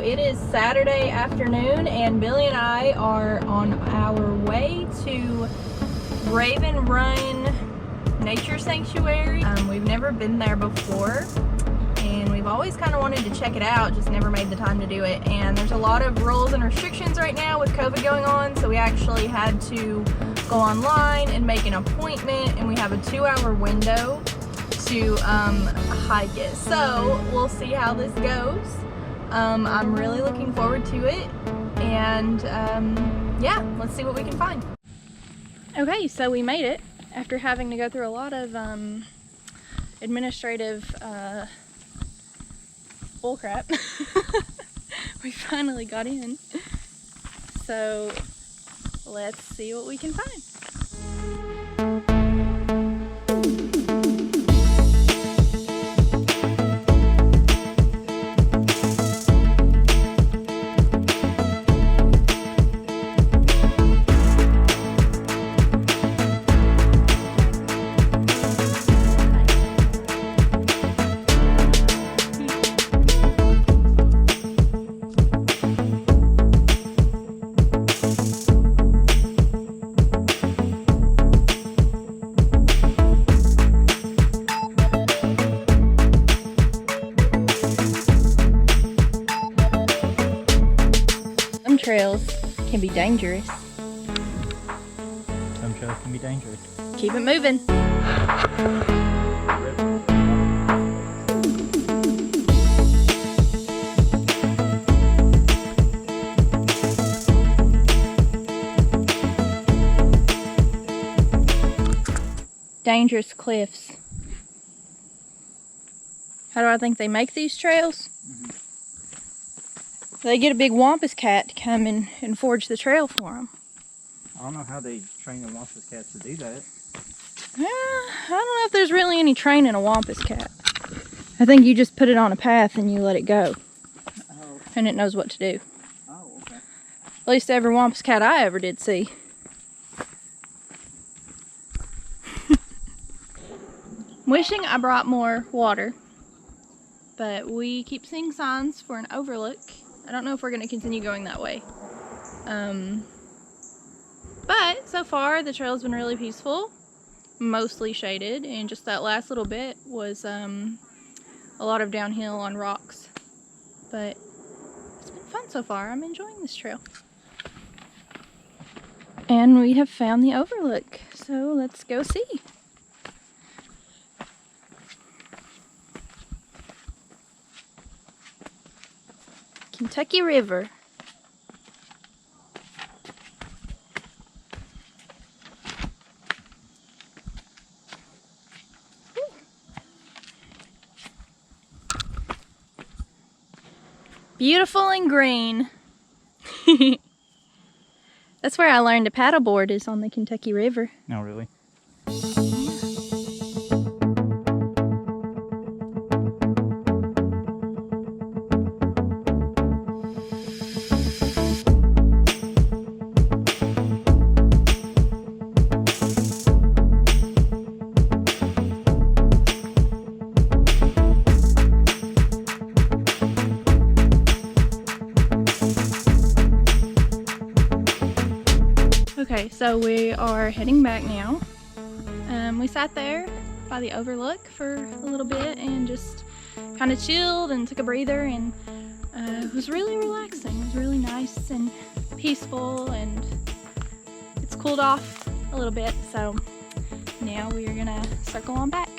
it is Saturday afternoon and Billy and I are on our way to Raven Run Nature Sanctuary. We've never been there before and we've always kind of wanted to check it out, just never made the time to do it. And there's a lot of rules and restrictions right now with COVID going on, so we actually had to go online and make an appointment, and we have a 2-hour window to hike it. So we'll see how this goes. I'm really looking forward to it, and yeah, let's see what we can find. Okay, so we made it after having to go through a lot of administrative bullcrap. We finally got in, so let's see what we can find. Trails can be dangerous. Some trails can be dangerous. Keep it moving. Dangerous cliffs. How do I think they make these trails? They get a big wampus cat to come in and forge the trail for them. I don't know how they train the wampus cats to do that. I don't know if there's really any training a wampus cat. I think you just put it on a path and you let it go. Oh. And it knows what to do. Oh, okay. At least every wampus cat I ever did see. Wishing I brought more water, but we keep seeing signs for an overlook. I don't know if we're going to continue going that way. But so far the trail's been really peaceful, mostly shaded, and just that last little bit was a lot of downhill on rocks. But it's been fun so far. I'm enjoying this trail. And we have found the overlook, so let's go see. Kentucky River. Beautiful and green. That's where I learned to paddleboard, is on the Kentucky River. No, really? Okay, so we are heading back now. We sat there by the overlook for a little bit and just kind of chilled and took a breather, and it was really relaxing. It was really nice and peaceful, and it's cooled off a little bit, so now we're gonna circle on back.